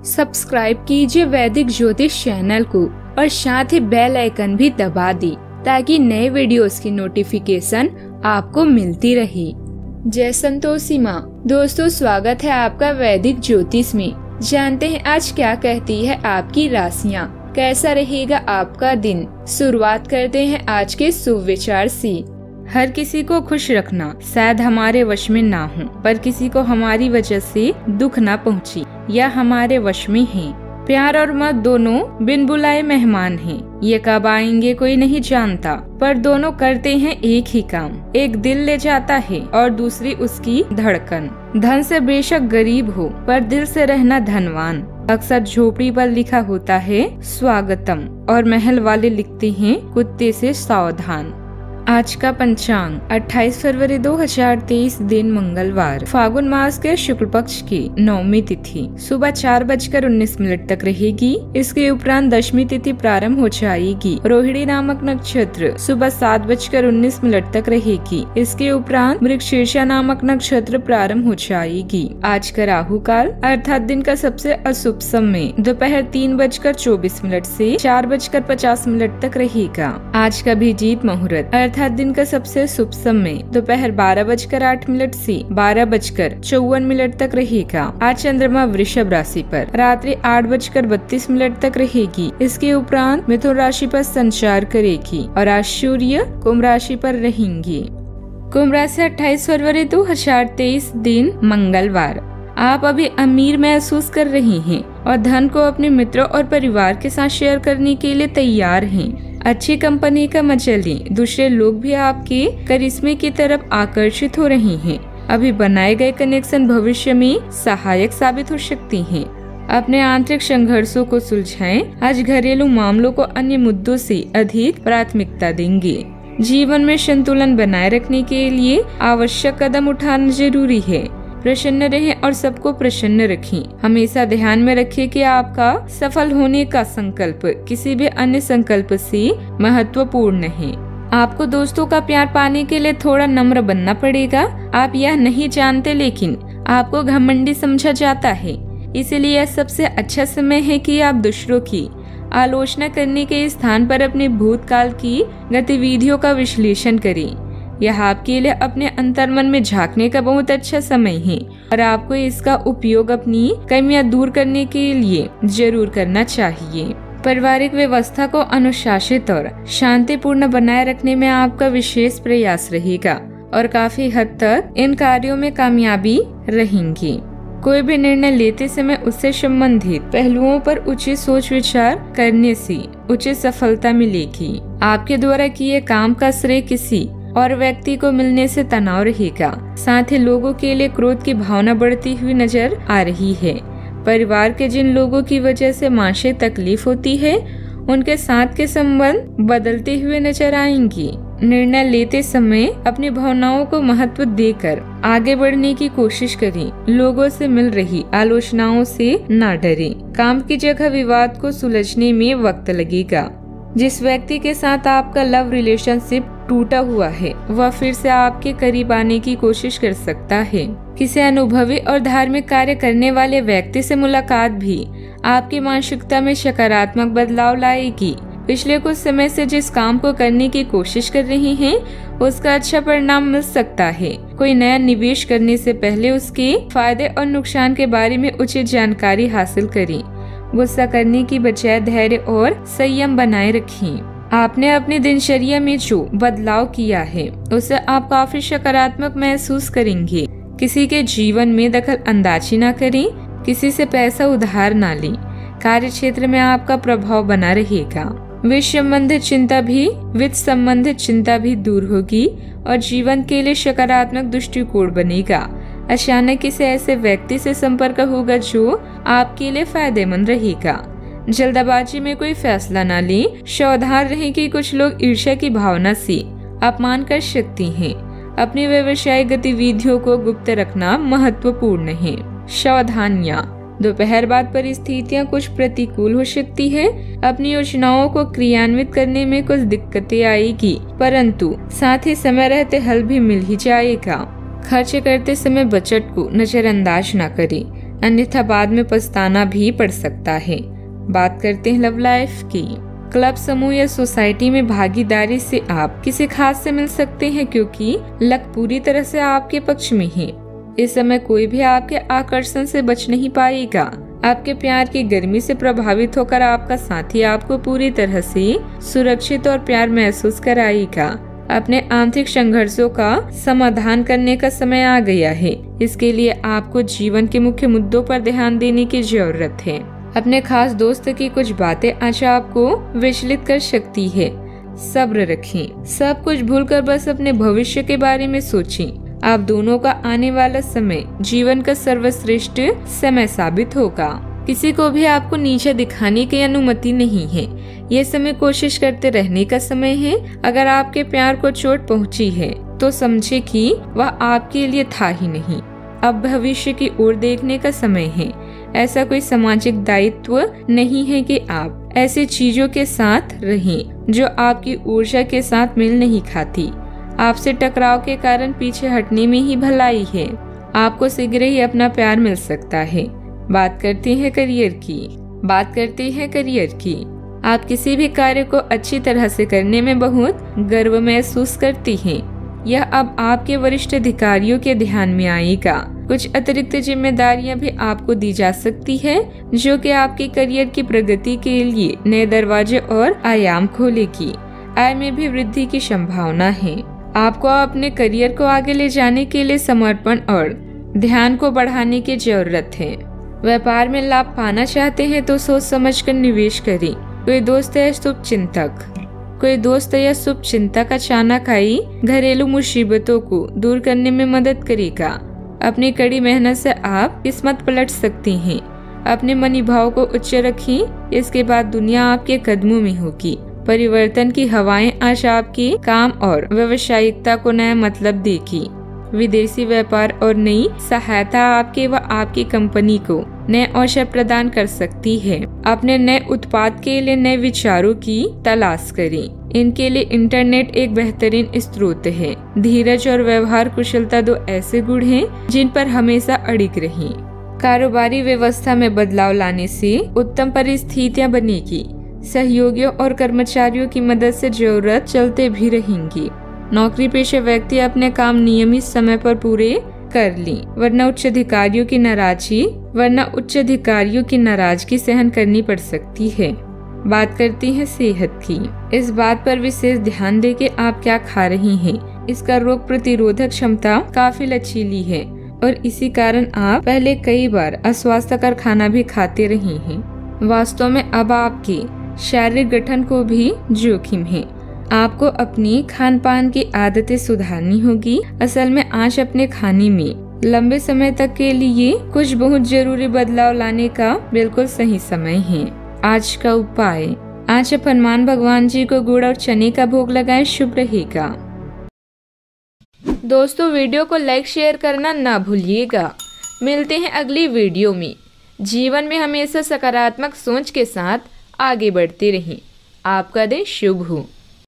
Subscribe कीजिए वैदिक ज्योतिष चैनल को और साथ ही बेल आइकन भी दबा दी ताकि नए वीडियोस की नोटिफिकेशन आपको मिलती रहे। जय संतोषी माँ। दोस्तों, स्वागत है आपका वैदिक ज्योतिष में। जानते हैं आज क्या कहती है आपकी राशियाँ, कैसा रहेगा आपका दिन। शुरुआत करते हैं आज के शुभ विचार से। हर किसी को खुश रखना शायद हमारे वश में ना हो, पर किसी को हमारी वजह से दुख ना पहुंचे या हमारे वश में है। प्यार और मत दोनों बिन बुलाए मेहमान हैं। ये कब आएंगे कोई नहीं जानता, पर दोनों करते हैं एक ही काम। एक दिल ले जाता है और दूसरी उसकी धड़कन। धन से बेशक गरीब हो, पर दिल से रहना धनवान। अक्सर झोपड़ी पर लिखा होता है स्वागतम और महल वाले लिखते हैं कुत्ते से सावधान। आज का पंचांग 28 फरवरी 2023 दिन मंगलवार, फागुन मास के शुक्ल पक्ष की 9वीं तिथि सुबह 4:19 तक रहेगी। इसके उपरांत 10वीं तिथि प्रारंभ हो जाएगी। रोहिणी नामक नक्षत्र सुबह 7:19 तक रहेगी। इसके उपरांत मृगशीर्षा नामक नक्षत्र प्रारंभ हो जाएगी। आज का राहु काल अर्थात दिन का सबसे अशुभ समय दोपहर 3:24 से 4:50 तक रहेगा। आज का अभिजीत मुहूर्त अर्थात दिन का सबसे शुभ समय दोपहर 12:08 से 12:54 तक रहेगा। आज चंद्रमा वृषभ राशि पर रात्रि 8:32 तक रहेगी। इसके उपरांत मिथुन राशि पर संचार करेगी और आज सूर्य कुंभ राशि पर रहेंगे। कुंभ राशि 28 फरवरी 2023 दिन मंगलवार। आप अभी अमीर महसूस कर रहे हैं और धन को अपने मित्रों और परिवार के साथ शेयर करने के लिए तैयार हैं। अच्छी कंपनी का मजा लें। दूसरे लोग भी आपके करिश्मे की तरफ आकर्षित हो रहे हैं। अभी बनाए गए कनेक्शन भविष्य में सहायक साबित हो सकती हैं। अपने आंतरिक संघर्षों को सुलझाएं। आज घरेलू मामलों को अन्य मुद्दों से अधिक प्राथमिकता देंगे। जीवन में संतुलन बनाए रखने के लिए आवश्यक कदम उठाना जरूरी है। प्रसन्न रहें और सबको प्रसन्न रखें। हमेशा ध्यान में रखें कि आपका सफल होने का संकल्प किसी भी अन्य संकल्प से महत्वपूर्ण है। आपको दोस्तों का प्यार पाने के लिए थोड़ा नम्र बनना पड़ेगा। आप यह नहीं जानते, लेकिन आपको घमंडी समझा जाता है। इसीलिए यह सबसे अच्छा समय है कि आप दूसरों की आलोचना करने के स्थान पर अपने भूतकाल की गतिविधियों का विश्लेषण करें। यह आपके लिए अपने अंतर्मन में झांकने का बहुत अच्छा समय है और आपको इसका उपयोग अपनी कमियां दूर करने के लिए जरूर करना चाहिए। पारिवारिक व्यवस्था को अनुशासित और शांतिपूर्ण बनाए रखने में आपका विशेष प्रयास रहेगा और काफी हद तक इन कार्यों में कामयाबी रहेंगी। कोई भी निर्णय लेते समय उससे संबंधित पहलुओं पर उचित सोच विचार करने से उचित सफलता मिलेगी। आपके द्वारा किए काम का श्रेय किसी और व्यक्ति को मिलने से तनाव रहेगा। साथ ही लोगों के लिए क्रोध की भावना बढ़ती हुई नजर आ रही है। परिवार के जिन लोगों की वजह से मानसिक तकलीफ होती है, उनके साथ के संबंध बदलते हुए नजर आएंगी। निर्णय लेते समय अपनी भावनाओं को महत्व देकर आगे बढ़ने की कोशिश करें। लोगों से मिल रही आलोचनाओं से न डरें। काम की जगह विवाद को सुलझने में वक्त लगेगा। जिस व्यक्ति के साथ आपका लव रिलेशनशिप टूटा हुआ है, वह फिर से आपके करीब आने की कोशिश कर सकता है। किसी अनुभवी और धार्मिक कार्य करने वाले व्यक्ति से मुलाकात भी आपकी मानसिकता में सकारात्मक बदलाव लाएगी। पिछले कुछ समय से जिस काम को करने की कोशिश कर रहे हैं, उसका अच्छा परिणाम मिल सकता है। कोई नया निवेश करने से पहले उसके फायदे और नुकसान के बारे में उचित जानकारी हासिल करें। गुस्सा करने की बजाय धैर्य और संयम बनाए रखें। आपने अपनी दिनचर्या में जो बदलाव किया है, उसे आप काफी सकारात्मक महसूस करेंगे। किसी के जीवन में दखल अंदाजी न करें। किसी से पैसा उधार न लें। कार्य क्षेत्र में आपका प्रभाव बना रहेगा। वित्त संबंधित चिंता भी दूर होगी और जीवन के लिए सकारात्मक दृष्टिकोण बनेगा। अचानक किसी ऐसे व्यक्ति से संपर्क होगा जो आपके लिए फायदेमंद रहेगा। जल्दबाजी में कोई फैसला न लें। सावधान रहें कि कुछ लोग ईर्ष्या की भावना से अपमान कर सकते हैं। अपनी व्यवसायिक गतिविधियों को गुप्त रखना महत्वपूर्ण है। सावधानियां। दोपहर बाद परिस्थितियां कुछ प्रतिकूल हो सकती है। अपनी योजनाओं को क्रियान्वित करने में कुछ दिक्कतें आएगी, परंतु साथ ही समय रहते हल भी मिल ही जाएगा। खर्च करते समय बजट को नजरअंदाज न करें। अन्यथा बाद में पछताना भी पड़ सकता है। बात करते हैं लव लाइफ की। क्लब, समूह या सोसाइटी में भागीदारी से आप किसी खास से मिल सकते हैं क्योंकि लक पूरी तरह से आपके पक्ष में है। इस समय कोई भी आपके आकर्षण से बच नहीं पाएगा। आपके प्यार की गर्मी से प्रभावित होकर आपका साथी आपको पूरी तरह से सुरक्षित और प्यार महसूस कराएगा। अपने आंतरिक संघर्षों का समाधान करने का समय आ गया है। इसके लिए आपको जीवन के मुख्य मुद्दों पर ध्यान देने की जरूरत है। अपने खास दोस्त की कुछ बातें आज आपको विचलित कर सकती है। सब्र रखें। सब कुछ भूलकर बस अपने भविष्य के बारे में सोचें। आप दोनों का आने वाला समय जीवन का सर्वश्रेष्ठ समय साबित होगा। किसी को भी आपको नीचे दिखाने की अनुमति नहीं है। ये समय कोशिश करते रहने का समय है। अगर आपके प्यार को चोट पहुंची है तो समझे कि वह आपके लिए था ही नहीं। अब भविष्य की ओर देखने का समय है। ऐसा कोई सामाजिक दायित्व नहीं है कि आप ऐसी चीजों के साथ रहें जो आपकी ऊर्जा के साथ मेल नहीं खाती। आपसे टकराव के कारण पीछे हटने में ही भलाई है। आपको शीघ्र ही अपना प्यार मिल सकता है। बात करते हैं करियर की। आप किसी भी कार्य को अच्छी तरह से करने में बहुत गर्व महसूस करती हैं। यह अब आपके वरिष्ठ अधिकारियों के ध्यान में आएगा। कुछ अतिरिक्त जिम्मेदारियां भी आपको दी जा सकती है जो कि आपके करियर की प्रगति के लिए नए दरवाजे और आयाम खोलेगी। आय में भी वृद्धि की संभावना है। आपको अपने करियर को आगे ले जाने के लिए समर्पण और ध्यान को बढ़ाने की जरूरत है। व्यापार में लाभ पाना चाहते हैं तो सोच समझकर निवेश करें। कोई दोस्त या शुभ चिंतक अचानक आई घरेलू मुसीबतों को दूर करने में मदद करेगा। अपनी कड़ी मेहनत से आप किस्मत पलट सकते हैं। अपने मनोभाव को उच्च रखें। इसके बाद दुनिया आपके कदमों में होगी। परिवर्तन की हवाएं आज आपके काम और व्यावसायिकता को नया मतलब देगी। विदेशी व्यापार और नई सहायता आपके व आपकी कंपनी को नए अवसर प्रदान कर सकती है। अपने नए उत्पाद के लिए नए विचारों की तलाश करें। इनके लिए इंटरनेट एक बेहतरीन स्रोत है। धीरज और व्यवहार कुशलता दो ऐसे गुण हैं जिन पर हमेशा अड़िग रहें। कारोबारी व्यवस्था में बदलाव लाने से उत्तम परिस्थितियां बनेगी। सहयोगियों और कर्मचारियों की मदद से जरूरत चलते भी रहेंगी। नौकरी पेशे व्यक्ति अपने काम नियमित समय पर पूरे कर लें, वरना उच्च अधिकारियों की नाराजगी सहन करनी पड़ सकती है। बात करती है सेहत की। इस बात पर विशेष ध्यान दें कि आप क्या खा रही हैं। इसका रोग प्रतिरोधक क्षमता काफी लचीली है और इसी कारण आप पहले कई बार अस्वास्थ्यकर खाना भी खाते रही हैं। वास्तव में अब आपके शारीरिक गठन को भी जोखिम है। आपको अपनी खान पान की आदतें सुधारनी होगी। असल में आज अपने खाने में लंबे समय तक के लिए कुछ बहुत जरूरी बदलाव लाने का बिल्कुल सही समय है। आज का उपाय, आज आप हनुमान भगवान जी को गुड़ और चने का भोग लगाएं, शुभ रहेगा। दोस्तों, वीडियो को लाइक शेयर करना ना भूलिएगा। मिलते हैं अगली वीडियो में। जीवन में हमेशा सकारात्मक सोच के साथ आगे बढ़ते रहें। आपका दिन शुभ हो।